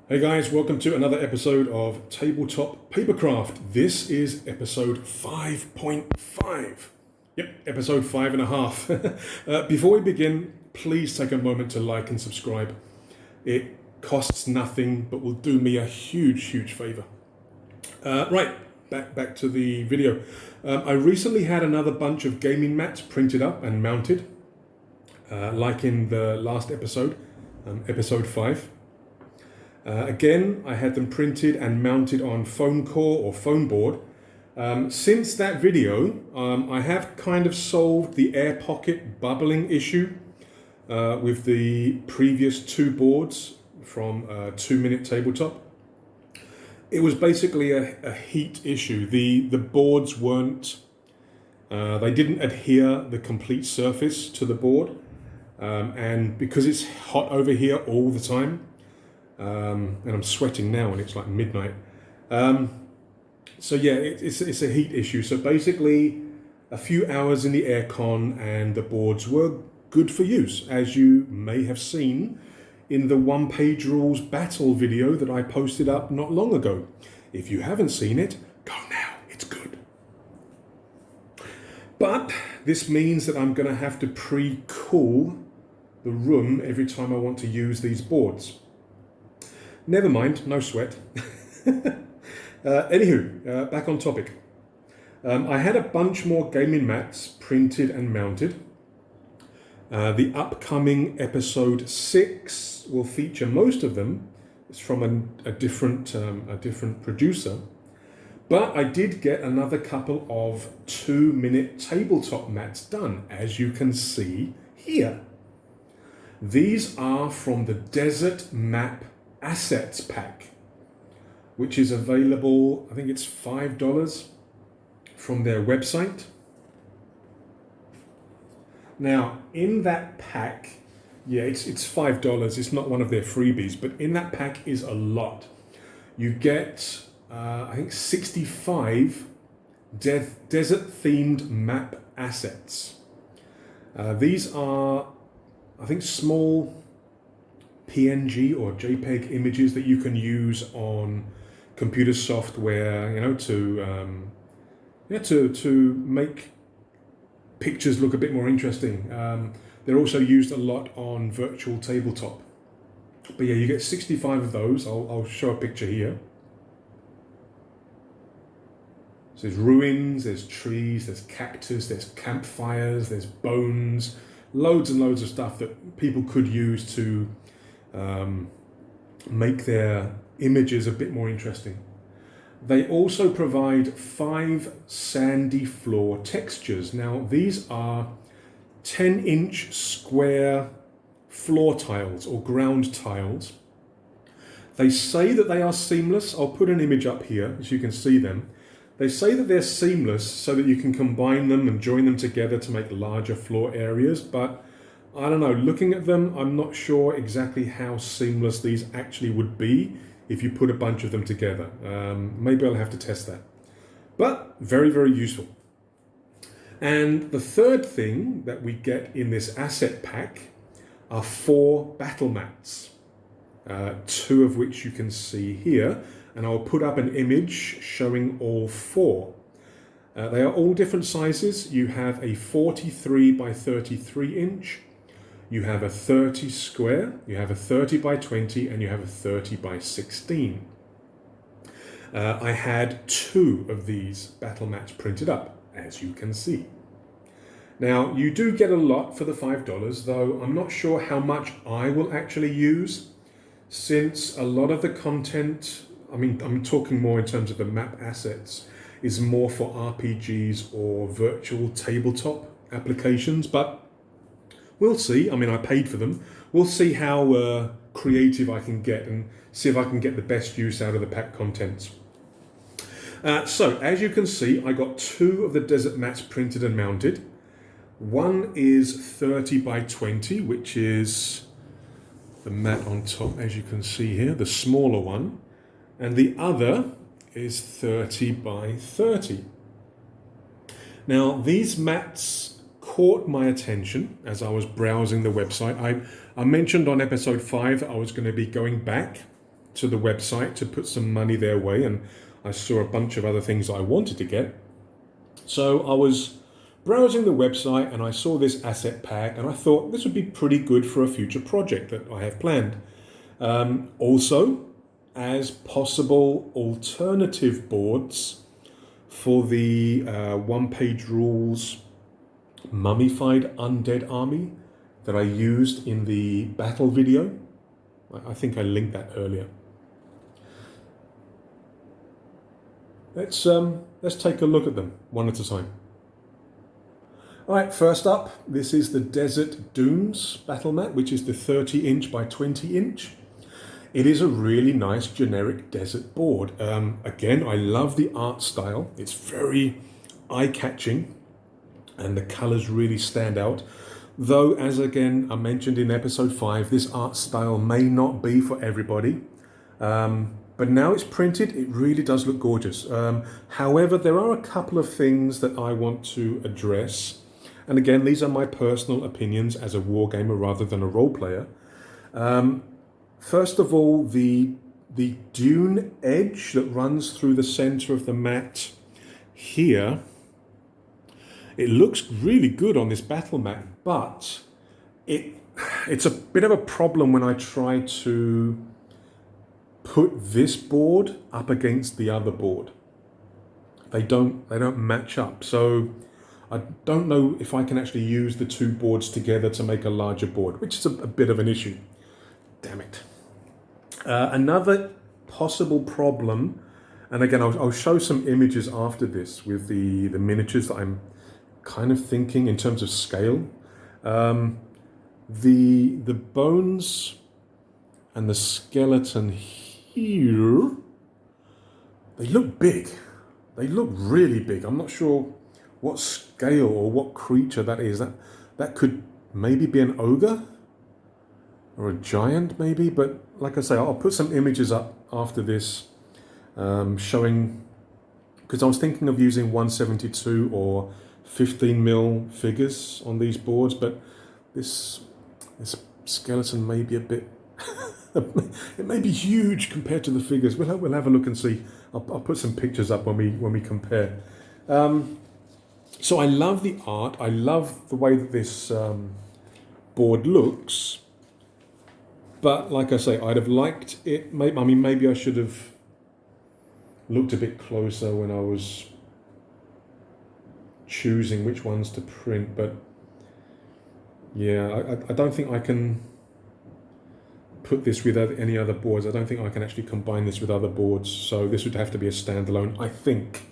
Hey guys, welcome to another episode of Tabletop Papercraft. This is episode 5.5. Yep, episode 5.5. Before we begin, please take a moment to like and subscribe. It costs nothing, but will do me a huge favor. Right, back to the video. I recently had another bunch of gaming mats printed up and mounted, like in the last episode, episode 5. Again, I had them printed and mounted on foam core or foam board. Since that video, I have kind of solved the air pocket bubbling issue with the previous two boards from 2 Minute Tabletop. It was basically a heat issue. The boards weren't, they didn't adhere the complete surface to the board. And because it's hot over here all the time, and I'm sweating now and it's like midnight. So yeah, it's a heat issue. So basically a few hours in the aircon and the boards were good for use, as you may have seen in the one-page rules battle video that I posted up not long ago. If you haven't seen it, go now, it's good. But this means that I'm going to have to pre-cool the room every time I want to use these boards. Never mind, no sweat. Anywho, back on topic. I had a bunch more gaming mats printed and mounted. The upcoming episode 6 will feature most of them. It's from a different producer. But I did get another couple of 2 Minute Tabletop mats done, as you can see here. These are from the Desert Map Assets pack, which is available, I think it's $5 from their website. Now, in that pack, yeah, it's $5. It's not one of their freebies, but in that pack is a lot. You get, I think, 65 desert-themed map assets. These are, I think, small PNG or JPEG images that you can use on computer software, to make pictures look a bit more interesting. They're also used a lot on virtual tabletop. But yeah, you get 65 of those. I'll show a picture here. So there's ruins, there's trees, there's cactus, there's campfires, there's bones, loads and loads of stuff that people could use to make their images a bit more interesting. They also provide 5 sandy floor textures. Now, these are 10-inch square floor tiles or ground tiles. They say that they are seamless. I'll put an image up here so you can see them. They say that they're seamless so that you can combine them and join them together to make larger floor areas, but I don't know, looking at them, I'm not sure exactly how seamless these actually would be if you put a bunch of them together. Maybe I'll have to test that. But very useful. And the third thing that we get in this asset pack are 4 battle mats, 2 of which you can see here. And I'll put up an image showing all 4. They are all different sizes. You have a 43 by 33 inch. You have a 30 square, you have a 30 by 20, and you have a 30 by 16. I had 2 of these battle mats printed up, as you can see. Now, you do get a lot for the $5, though I'm not sure how much I will actually use, since a lot of the content, I mean, I'm talking more in terms of the map assets, is more for RPGs or virtual tabletop applications, but we'll see. I mean, I paid for them. We'll see how creative I can get and see if I can get the best use out of the pack contents. So, as you can see, I got 2 of the desert mats printed and mounted. One is 30 by 20, which is the mat on top, as you can see here, the smaller one. And the other is 30 by 30. Now, these mats caught my attention as I was browsing the website. I mentioned on episode 5 I was going to be going back to the website to put some money their way, and I saw a bunch of other things that I wanted to get. So I was browsing the website and I saw this asset pack, and I thought this would be pretty good for a future project that I have planned. Also, as possible alternative boards for the one-page rules mummified undead army that I used in the battle video. I think I linked that earlier. Let's take a look at them one at a time. All right, first up, this is the Desert Dunes battle mat, which is the 30 inch by 20 inch. It is a really nice generic desert board. Again, I love the art style. It's very eye-catching and the colors really stand out. Though, as again I mentioned in episode 5, this art style may not be for everybody. But now it's printed, it really does look gorgeous. However, there are a couple of things that I want to address. And again, these are my personal opinions as a wargamer rather than a role player. First of all, the dune edge that runs through the center of the mat here, it looks really good on this battle mat, but it's a bit of a problem when I try to put this board up against the other board. They don't match up. So I don't know if I can actually use the two boards together to make a larger board, which is a bit of an issue. Damn it. Another possible problem, and again, I'll show some images after this with the miniatures that I'm kind of thinking in terms of scale. The bones and the skeleton here, they look big. They look really big. I'm not sure what scale or what creature that is. That could maybe be an ogre or a giant maybe, but like I say, I'll put some images up after this showing, because I was thinking of using 172 or 15mm figures on these boards, but this skeleton may be a bit it may be huge compared to the figures. We'll have a look and see. I'll put some pictures up when we compare. So I love the art. I love the way that this board looks. But like I say, I'd have liked it. Maybe I should have looked a bit closer when I was choosing which ones to print. But yeah, I don't think I can put this with any other boards. I don't think I can actually combine this with other boards. So this would have to be a standalone, I think.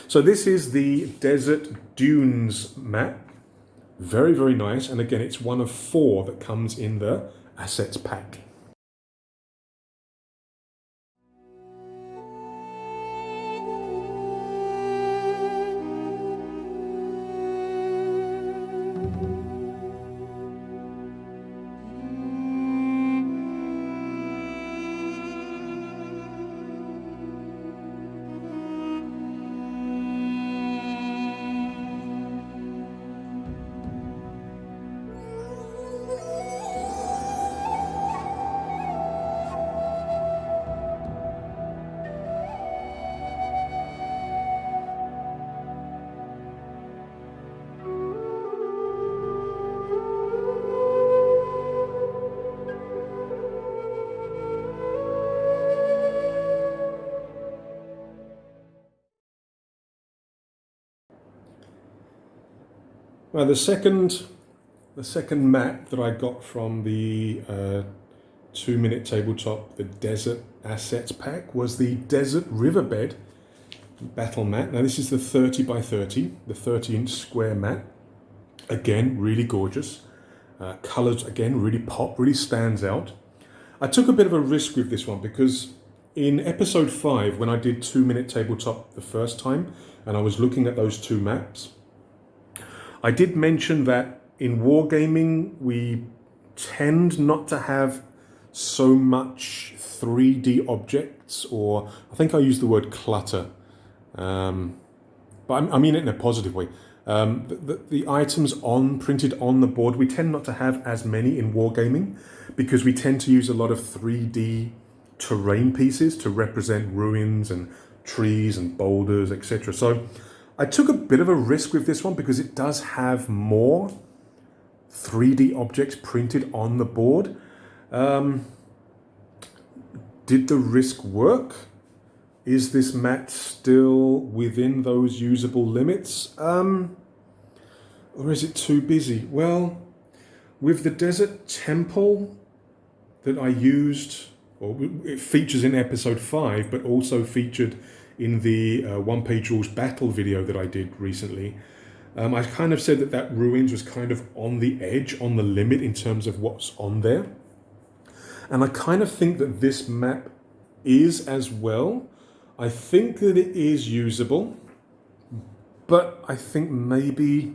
So this is the Desert Dunes map. Very, very nice. And again, it's one of 4 that comes in the assets pack. Well, the second map that I got from the 2-minute tabletop, the Desert Assets pack, was the Desert Riverbed battle mat. Now this is the 30 by 30, the 30-inch square mat. Again, really gorgeous. Colors again really pop, really stands out. I took a bit of a risk with this one because in episode 5, when I did 2-minute tabletop the first time, and I was looking at those 2 maps, I did mention that in wargaming, we tend not to have so much 3D objects, or I think I used the word clutter, but I mean it in a positive way. The items printed on the board, we tend not to have as many in wargaming because we tend to use a lot of 3D terrain pieces to represent ruins and trees and boulders, etc. So I took a bit of a risk with this one because it does have more 3D objects printed on the board. Did the risk work? Is this mat still within those usable limits? Or is it too busy? Well, with the desert temple that I used, or it features in episode 5, but also featured in the One Page Rules battle video that I did recently, I kind of said that that ruins was kind of on the edge, on the limit in terms of what's on there. And I kind of think that this map is as well. I think that it is usable, but I think maybe,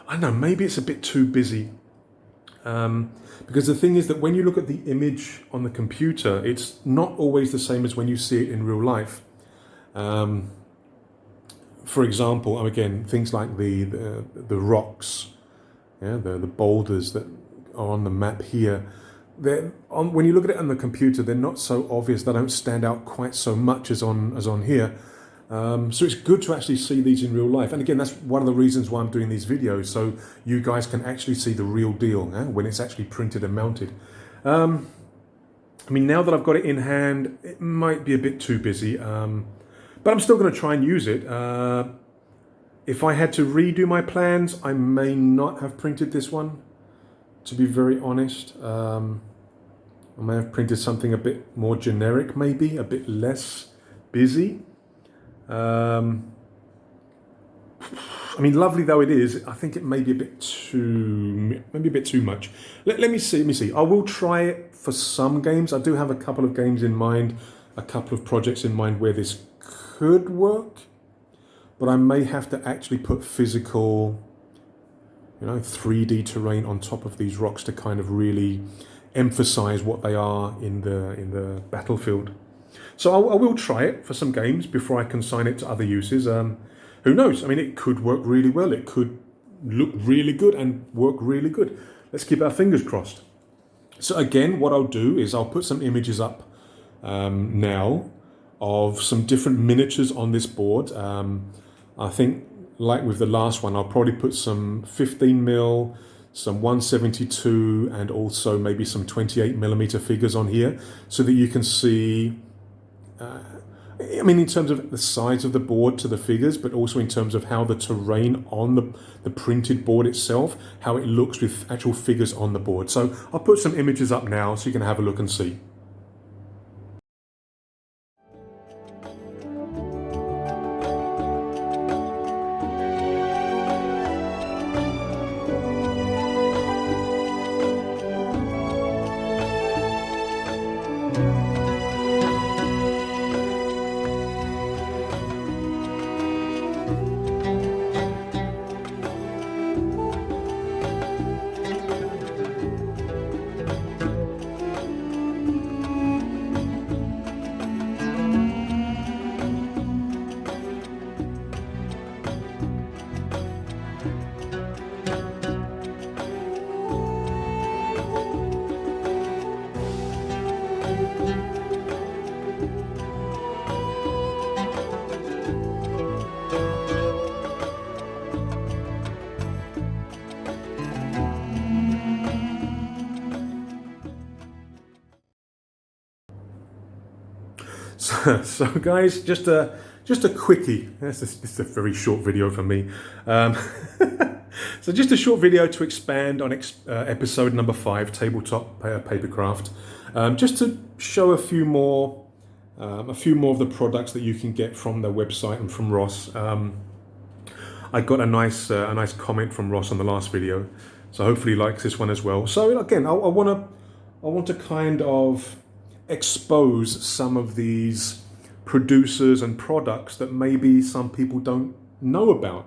I don't know, maybe it's a bit too busy. Because the thing is that when you look at the image on the computer, it's not always the same as when you see it in real life. For example, again, things like the rocks, yeah, the boulders that are on the map here. When you look at it on the computer, they're not so obvious. They don't stand out quite so much as on here. So it's good to actually see these in real life. And again, that's one of the reasons why I'm doing these videos, so you guys can actually see the real deal when it's actually printed and mounted. I mean, now that I've got it in hand, it might be a bit too busy, but I'm still going to try and use it. If I had to redo my plans, I may not have printed this one, to be very honest. I may have printed something a bit more generic, maybe, a bit less busy. I mean, lovely though it is, I think it may be a bit too, maybe a bit too much. Let me see. I will try it for some games. I do have a couple of games in mind, a couple of projects in mind where this could work, but I may have to actually put physical, 3D terrain on top of these rocks to kind of really emphasize what they are in the battlefield. So I will try it for some games before I consign it to other uses. Who knows? I mean, it could work really well. It could look really good and work really good. Let's keep our fingers crossed. So again, what I'll do is I'll put some images up now of some different miniatures on this board. I think, like with the last one, I'll probably put some 15mm, some 172, and also maybe some 28mm figures on here so that you can see, I mean, in terms of the size of the board to the figures, but also in terms of how the terrain on the printed board itself, how it looks with actual figures on the board. So I'll put some images up now so you can have a look and see. So guys, just a quickie. This is a very short video for me. So just a short video to expand on episode number 5, Tabletop Papercraft, just to show a few more of the products that you can get from their website and from Ross. I got a nice comment from Ross on the last video, so hopefully he likes this one as well. So again, I want to kind of expose some of these producers and products that maybe some people don't know about.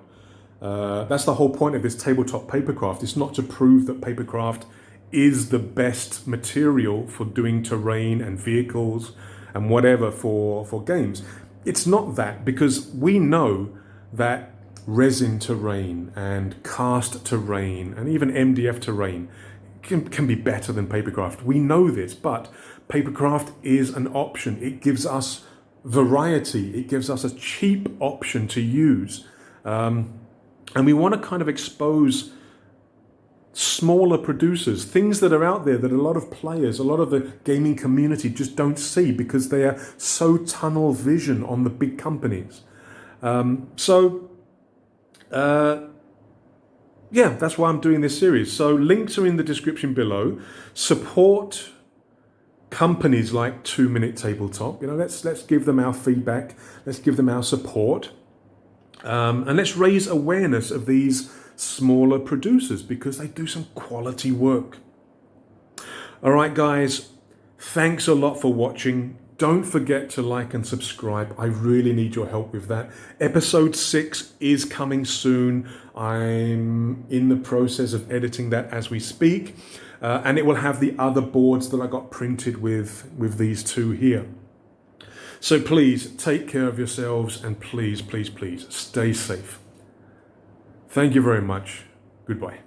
That's the whole point of this Tabletop Papercraft. It's not to prove that papercraft is the best material for doing terrain and vehicles and whatever for games. It's not that, because we know that resin terrain and cast terrain and even MDF terrain can be better than papercraft. We know this, but Papercraft is an option. It gives us variety. It gives us a cheap option to use. And we want to kind of expose smaller producers, things that are out there that a lot of players, a lot of the gaming community just don't see because they are so tunnel vision on the big companies. Yeah, that's why I'm doing this series. So links are in the description below. Support companies like 2 Minute Tabletop. You know, let's give them our feedback. Let's give them our support. And let's raise awareness of these smaller producers because they do some quality work. All right, guys, thanks a lot for watching. Don't forget to like and subscribe. I really need your help with that. Episode 6 is coming soon. I'm in the process of editing that as we speak. And it will have the other boards that I got printed with these two here. So please take care of yourselves and please, please, please stay safe. Thank you very much. Goodbye.